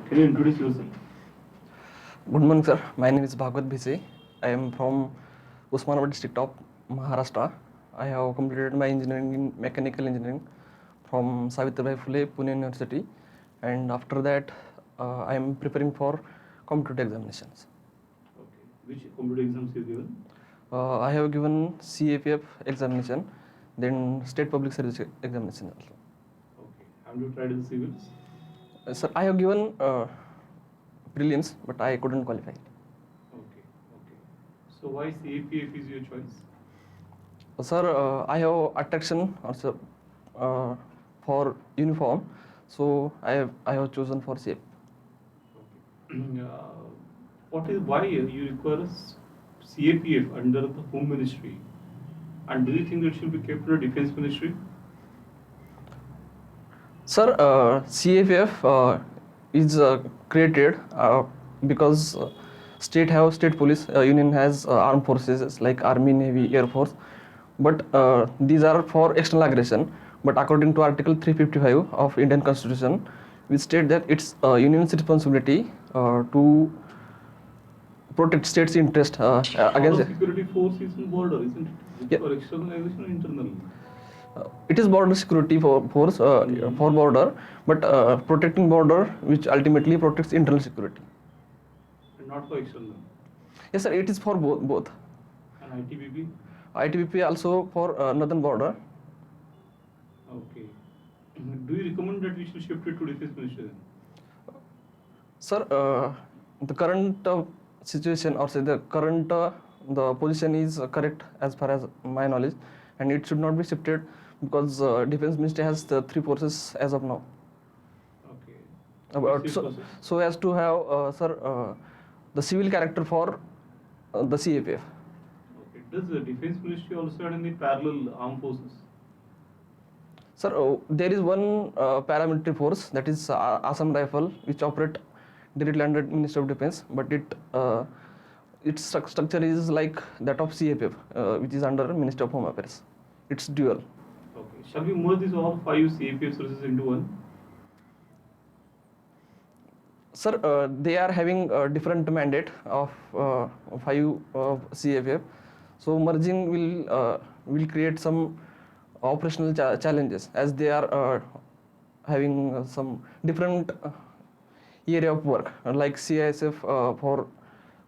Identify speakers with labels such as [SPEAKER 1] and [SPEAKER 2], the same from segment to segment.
[SPEAKER 1] Can you introduce yourself?
[SPEAKER 2] Good morning, sir. My name is Bhagwat Bhise. I am from Usmanabad district of Maharashtra. I have completed my engineering in mechanical engineering from Savitribai Phule, Pune University, and after that, I am preparing for competitive examinations.
[SPEAKER 1] Okay. Which competitive exams you given?
[SPEAKER 2] I have given CAPF examination, then State Public Service examination also.
[SPEAKER 1] Okay. Have you tried the civils?
[SPEAKER 2] Sir, I have given prelims, but I couldn't qualify.
[SPEAKER 1] Okay. Okay. So why CAPF is your choice?
[SPEAKER 2] Sir, I have attraction also for uniform, so I have chosen for CAPF.
[SPEAKER 1] Okay. What is why you require a CAPF under the Home Ministry? And do you think that should be kept in the Defense Ministry?
[SPEAKER 2] Sir, CAPF is created because state police union has armed forces like Army, Navy, Air Force, but these are for external aggression. But according to Article 355 of Indian Constitution, we state that it's union's responsibility to protect state's interest against.
[SPEAKER 1] Our security force is in border, isn't it? It's
[SPEAKER 2] Yeah.
[SPEAKER 1] for external aggression or internal?
[SPEAKER 2] It is border security force for border, but protecting border, which ultimately protects internal security.
[SPEAKER 1] And not for external.
[SPEAKER 2] Yes, sir. It is for both.
[SPEAKER 1] And ITBP?
[SPEAKER 2] ITBP also for northern border.
[SPEAKER 1] Okay. Do you recommend that we should shift it to Defense Ministry then?
[SPEAKER 2] Sir, the current situation, or say the current the position is correct as far as my knowledge, and it should not be shifted because Defense Ministry has the three forces as of now.
[SPEAKER 1] Okay.
[SPEAKER 2] So as to have, sir, the civil character for the CAPF.
[SPEAKER 1] Okay. Does the Defense Ministry also have any parallel armed forces?
[SPEAKER 2] Sir, there is one paramilitary force, that is Assam Rifle, which operate directly under Ministry of Defense, but its structure is like that of CAPF, which is under Ministry of Home Affairs. It's dual.
[SPEAKER 1] Okay. Shall we merge these all 5 CAPF services into one?
[SPEAKER 2] Sir, they are having a different mandate of 5 CAPF, so merging will create some operational challenges, as they are having some different area of work, like CISF for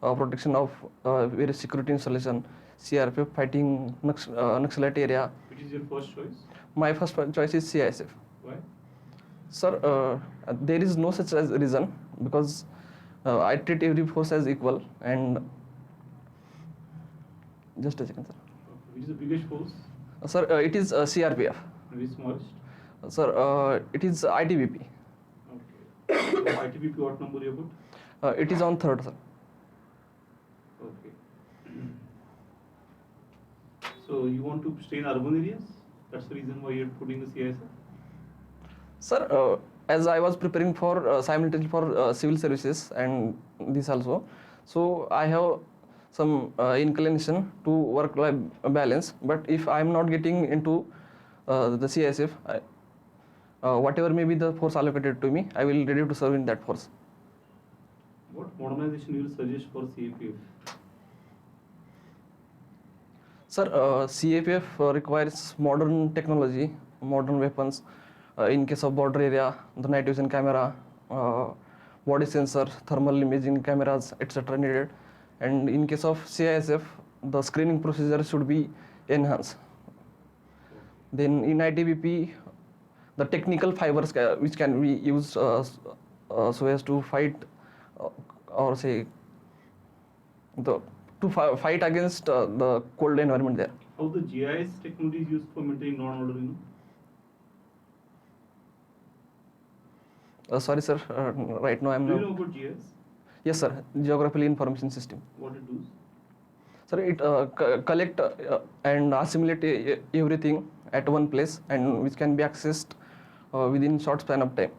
[SPEAKER 2] protection of various security installation, CRPF fighting Naxalite area.
[SPEAKER 1] Which is your first choice?
[SPEAKER 2] My first choice is CISF.
[SPEAKER 1] Why?
[SPEAKER 2] Sir, there is no such as reason, because I treat every force as equal. And just a second, sir.
[SPEAKER 1] Okay. Which is the biggest force?
[SPEAKER 2] Sir, it is CRPF.
[SPEAKER 1] And which is smallest?
[SPEAKER 2] Sir, it is ITBP.
[SPEAKER 1] Okay. So ITBP, what number you put?
[SPEAKER 2] It is on third, sir.
[SPEAKER 1] Okay. So you want to stay in urban areas? That's the reason why you're putting the CISF?
[SPEAKER 2] Sir, as I was preparing for simultaneously for civil services and this also, so I have some inclination to work-life balance. But if I am not getting into the CISF, whatever may be the force allocated to me, I will ready to serve in that force.
[SPEAKER 1] What modernization you will suggest for CAPF?
[SPEAKER 2] Sir, CAPF requires modern technology, modern weapons. In case of border area, the night vision camera, body sensor, thermal imaging cameras, etc. needed. And in case of CISF, the screening procedure should be enhanced. Then in ITBP, the technical fibers which can be used so as to fight or say to fight against the cold environment there.
[SPEAKER 1] How the GIS technology is used for maintaining law and order, you know?
[SPEAKER 2] Sorry, sir. Right now I am.
[SPEAKER 1] Do you know about GIS?
[SPEAKER 2] Yes, sir. Geographical Information System.
[SPEAKER 1] What it does?
[SPEAKER 2] Sir, it collect and assimilate everything at one place, and which can be accessed within short span of time.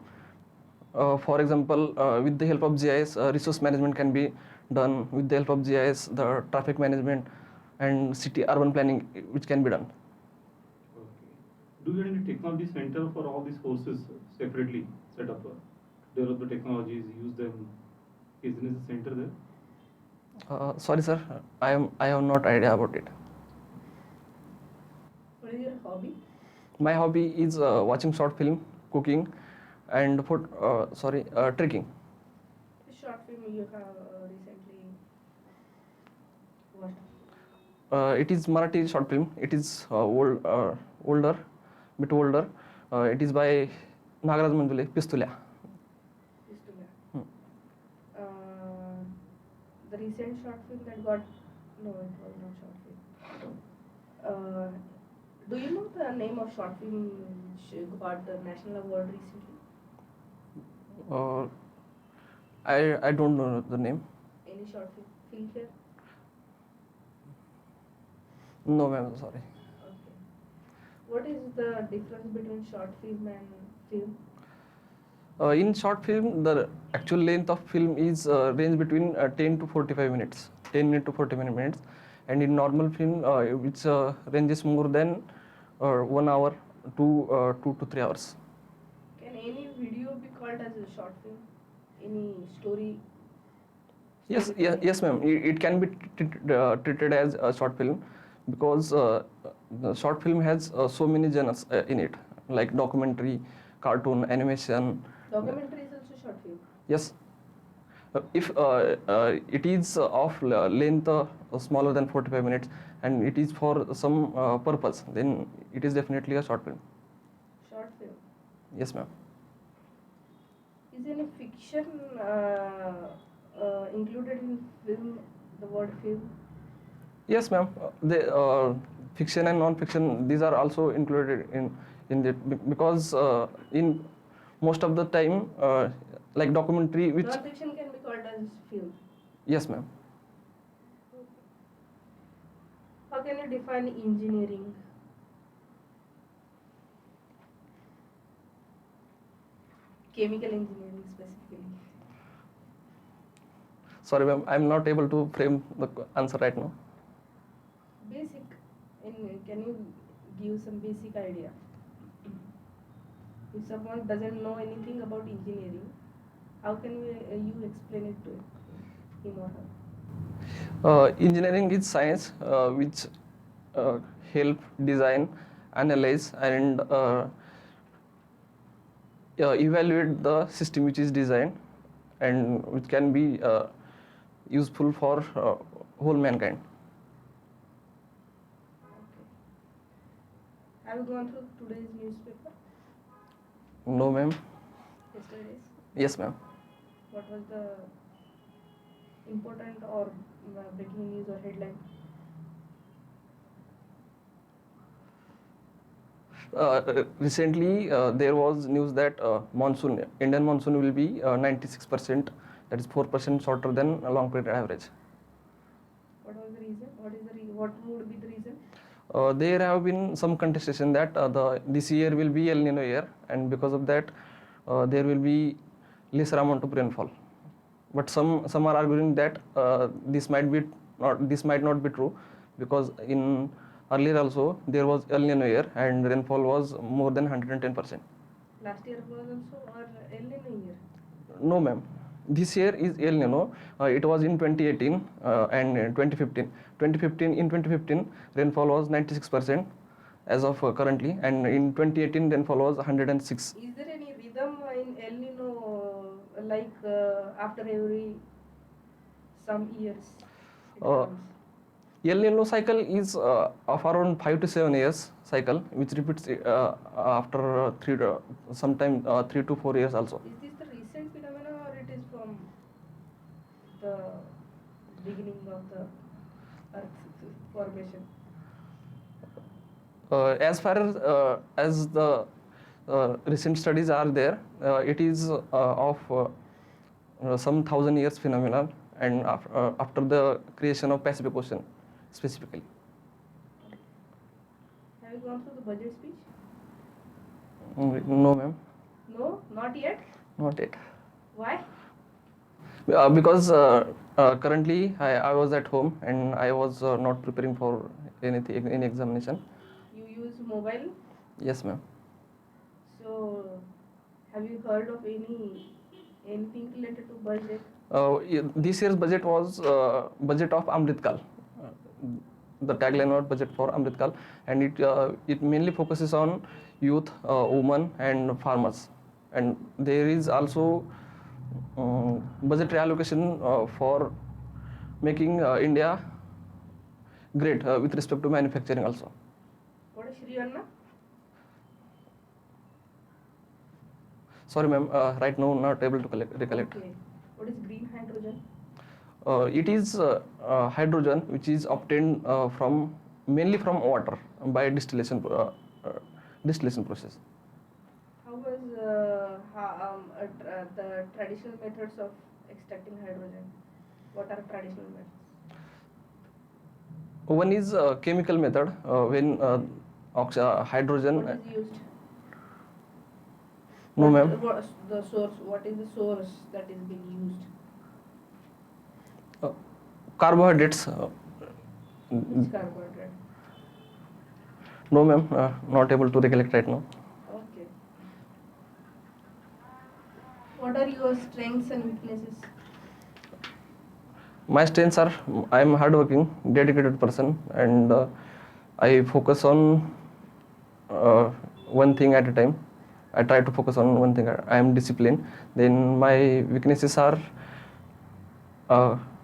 [SPEAKER 2] For example, with the help of GIS, resource management can be done. With the help of GIS, the traffic management and city urban planning, which can be done.
[SPEAKER 1] Okay. Do you have any technology center for all these forces separately set up? develop the technologies, use them? Isn't it the center there?
[SPEAKER 2] Sorry, sir. I have not idea about it.
[SPEAKER 3] What is your hobby?
[SPEAKER 2] My hobby is watching short film, cooking, and trekking.
[SPEAKER 3] Which short film you have recently watched?
[SPEAKER 2] It is Marathi short film. It is older, bit older. It is by Nagaraj Manjule, Pistulya.
[SPEAKER 3] Pistol.
[SPEAKER 2] Hmm.
[SPEAKER 3] The recent short film that got no, it was not short film. Do you know the name of short film which got the national award recently?
[SPEAKER 2] I don't know the name.
[SPEAKER 3] Any short film? Filmfare?
[SPEAKER 2] No, ma'am. Sorry.
[SPEAKER 3] Okay. What is the difference between short film and film?
[SPEAKER 2] In short film, the actual length of film is range between 10 to 45 minutes, 10 minutes to 45 minutes, and in normal film, which ranges more than 1 hour to 2 to 3 hours.
[SPEAKER 3] Can any video be called as a short film? Any story?
[SPEAKER 2] Yes, yes, ma'am. It can be treated as a short film because the short film has so many genres in it, like documentary, cartoon, animation.
[SPEAKER 3] Documentary is also short film.
[SPEAKER 2] Yes. If it is of length smaller than 45 minutes and it is for some purpose, then it is definitely a short film.
[SPEAKER 3] Short film.
[SPEAKER 2] Yes, ma'am.
[SPEAKER 3] Is any fiction included in film? The word film.
[SPEAKER 2] Yes, ma'am. The fiction and non-fiction, these are also included in it because in most of the time, like documentary, which
[SPEAKER 3] Non-fiction can be called as film.
[SPEAKER 2] yes, ma'am.
[SPEAKER 3] How can you define engineering? Chemical engineering specifically.
[SPEAKER 2] Sorry, ma'am. I'm not able to frame the answer right now.
[SPEAKER 3] Basic. Can you give some basic idea? If someone doesn't know anything about engineering, how can you explain it to him or her?
[SPEAKER 2] Engineering is science which help design, analyze, and evaluate the system which is designed and which can be useful for whole mankind.
[SPEAKER 3] Okay. Have you gone through today's newspaper?
[SPEAKER 2] No, ma'am.
[SPEAKER 3] Yesterday's?
[SPEAKER 2] Yes, ma'am.
[SPEAKER 3] What was the important or breaking news or headline?
[SPEAKER 2] Recently, there was news that Indian monsoon will be 96%, that is 4% shorter than a long period average.
[SPEAKER 3] What was the reason? What would be the reason?
[SPEAKER 2] There have been some contestation that this year will be El Nino year, and because of that, there will be lesser amount of rainfall. But some are arguing that this might not be true, because in earlier also there was El Nino year and rainfall was more than 110%.
[SPEAKER 3] Last year was also or El Nino year?
[SPEAKER 2] No, ma'am. This year is El Nino. It was in 2018 and 2015. 2015 rainfall was 96% as of currently, and in 2018 rainfall was 106.
[SPEAKER 3] Is there any rhythm in El Nino like after every some years it comes?
[SPEAKER 2] El Nino cycle is of around 5 to 7 years cycle, which repeats after 3 to 4 years also.
[SPEAKER 3] Is this the recent phenomenon or it is from the beginning of the Earth formation?
[SPEAKER 2] As far as the recent studies are there, it is of some 1,000 years phenomenon, and after the creation of Pacific Ocean specifically.
[SPEAKER 3] Have you gone through the budget speech?
[SPEAKER 2] No, ma'am.
[SPEAKER 3] No, not yet.
[SPEAKER 2] Not yet.
[SPEAKER 3] Why?
[SPEAKER 2] Because currently I was at home and I was not preparing for anything, any examination.
[SPEAKER 3] You use mobile?
[SPEAKER 2] Yes, ma'am.
[SPEAKER 3] So, have you heard of any Anything related to budget?
[SPEAKER 2] This year's budget was budget of Amritkal. The tagline was budget for Amritkal, and it mainly focuses on youth, women, and farmers. And there is also budgetary allocation for making India great with respect to manufacturing also.
[SPEAKER 3] What is Shri Anna?
[SPEAKER 2] Sorry, ma'am. Right now, not able to recollect.
[SPEAKER 3] Okay. What is green hydrogen?
[SPEAKER 2] It is hydrogen which is obtained mainly from water by distillation process.
[SPEAKER 3] How was the traditional methods of extracting hydrogen? What are traditional methods?
[SPEAKER 2] One is chemical method when hydrogen.
[SPEAKER 3] What is used?
[SPEAKER 2] No, ma'am.
[SPEAKER 3] What the source? What is the source that is being used?
[SPEAKER 2] Carbohydrates.
[SPEAKER 3] Which carbohydrate?
[SPEAKER 2] No, ma'am. Not able to recollect right now.
[SPEAKER 3] Okay. What are your strengths and weaknesses?
[SPEAKER 2] My strengths are I am hardworking, dedicated person, and I focus on one thing at a time. I try to focus on one thing. I am disciplined. Then my weaknesses are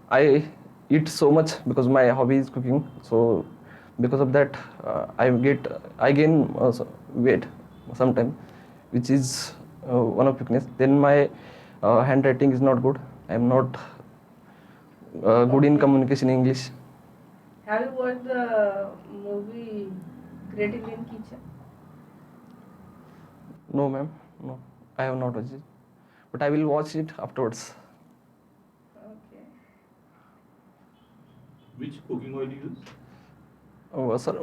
[SPEAKER 2] I eat so much because my hobby is cooking. So because of that, I gain weight sometimes, which is one of weakness. Then my handwriting is not good. I am not good in communication in English.
[SPEAKER 3] Have you watched the movie Great Indian Kitchen?
[SPEAKER 2] No, ma'am. No, I have not watched it, but I will watch it afterwards.
[SPEAKER 3] Okay.
[SPEAKER 1] Which cooking oil you use?
[SPEAKER 2] Sir,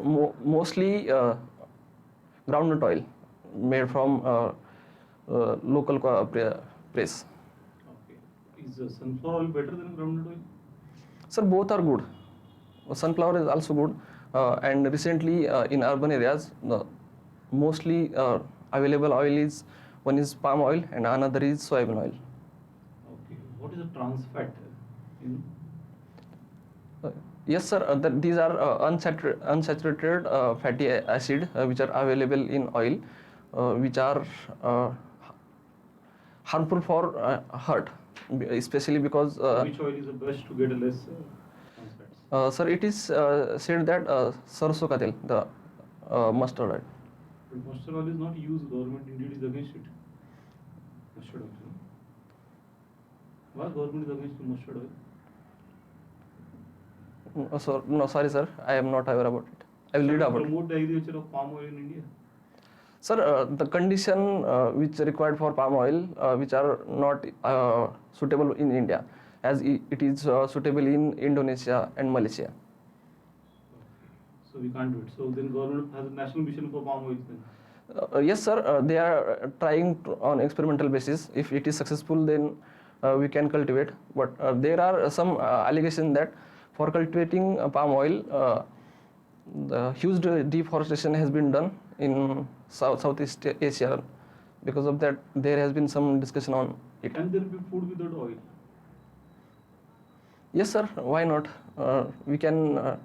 [SPEAKER 2] mostly groundnut oil made from local press.
[SPEAKER 1] Okay. Is sunflower oil better than groundnut oil?
[SPEAKER 2] Sir, both are good. Sunflower is also good, and recently in urban areas, mostly available oil is one is palm oil and another is soybean oil.
[SPEAKER 1] Okay. What is a trans fat? In
[SPEAKER 2] Yes, sir. These are unsaturated fatty acid which are available in oil, which are harmful for heart, especially because.
[SPEAKER 1] which oil is the best to get a less trans fats?
[SPEAKER 2] Sir, it is said that sarso ka tel, the mustard oil.
[SPEAKER 1] But mustard oil is not used. Government indeed is against it. Mustard oil. No? Why government is against the mustard oil?
[SPEAKER 2] No, sorry, sir. I am not aware about it. I will read
[SPEAKER 1] Shall we
[SPEAKER 2] about it.
[SPEAKER 1] promote the agriculture of palm oil in India?
[SPEAKER 2] Sir, the condition which required for palm oil, which are not suitable in India, as it is suitable in Indonesia and Malaysia.
[SPEAKER 1] Okay. So we can't do it. So then government has a national mission for palm oil then.
[SPEAKER 2] Yes, sir. They are trying on experimental basis. If it is successful, then we can cultivate. But there are some allegations that for cultivating palm oil, the huge deforestation has been done in Southeast Asia. Because of that, there has been some discussion on it.
[SPEAKER 1] Can there be food without oil?
[SPEAKER 2] Yes, sir. Why not? We can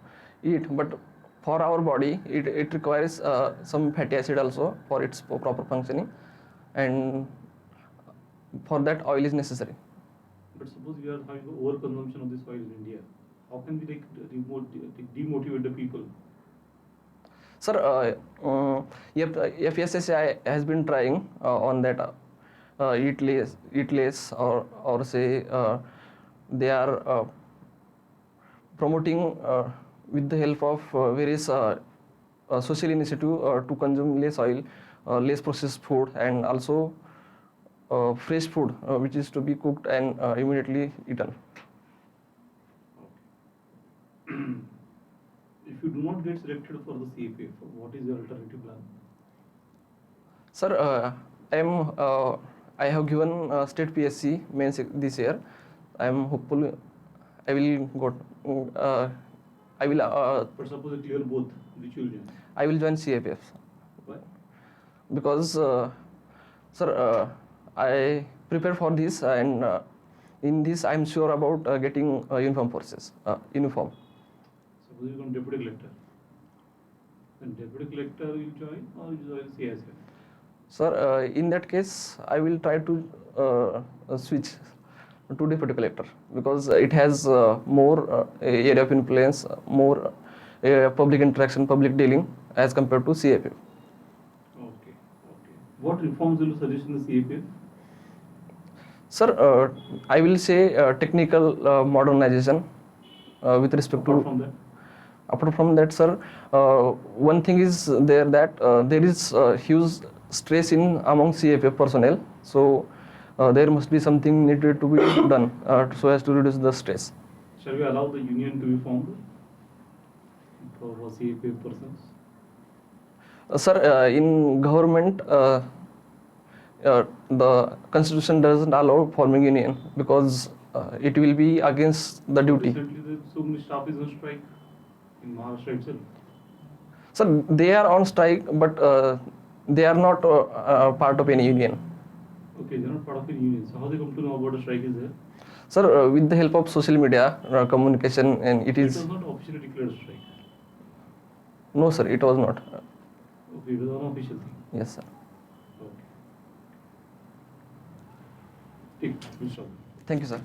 [SPEAKER 2] eat, but for our body, it requires some fatty acid also for its proper functioning, and for that, oil is necessary.
[SPEAKER 1] But suppose we are having overconsumption of this oil in India, how can we demotivate the people?
[SPEAKER 2] Sir, FACULTIES has been trying on that. Eat less, or say they are promoting with the help of various social initiative to consume less oil, less processed food, and also fresh food which is to be cooked and immediately eaten.
[SPEAKER 1] If you do not get selected for the CAPF, what is your alternative plan?
[SPEAKER 2] Sir, I have given state PSC mains this year. I am hopeful I will go. I will.
[SPEAKER 1] But suppose you clear both, which you will join?
[SPEAKER 2] I will join CAPF.
[SPEAKER 1] Why?
[SPEAKER 2] Because, sir, I prepare for this, and in this I'm sure about getting uniform forces, uniform.
[SPEAKER 1] Suppose you become deputy collector. Then deputy collector you join or you join CSF?
[SPEAKER 2] Sir, in that case, I will try to switch to deputy collector because it has more area of influence, more public interaction, public dealing as compared to CAPF.
[SPEAKER 1] Okay, okay. What reforms will you suggest in the CAPF?
[SPEAKER 2] Sir, I will say technical modernization with respect
[SPEAKER 1] Apart
[SPEAKER 2] to.
[SPEAKER 1] from that?
[SPEAKER 2] Apart from that, sir, one thing is there that there is huge stress in among CAPF personnel. So there must be something needed to be done so as to reduce the stress.
[SPEAKER 1] Shall we allow the union to be formed for CAPF persons?
[SPEAKER 2] Sir, in government, the constitution doesn't allow forming union because it will be against the duty.
[SPEAKER 1] Recently, so many staff is on strike in Maharashtra itself.
[SPEAKER 2] Sir, they are on strike, but they are not part of any union.
[SPEAKER 1] Okay, they're not part of the union. So how they come to know about the strike is there?
[SPEAKER 2] Sir, with the help of social media, communication, and it
[SPEAKER 1] It
[SPEAKER 2] is.
[SPEAKER 1] was not officially declared strike.
[SPEAKER 2] No, sir, it was not.
[SPEAKER 1] Okay, it was an unofficial thing.
[SPEAKER 2] Yes, sir.
[SPEAKER 1] Okay. Take, we'll stop.
[SPEAKER 2] Thank you, sir.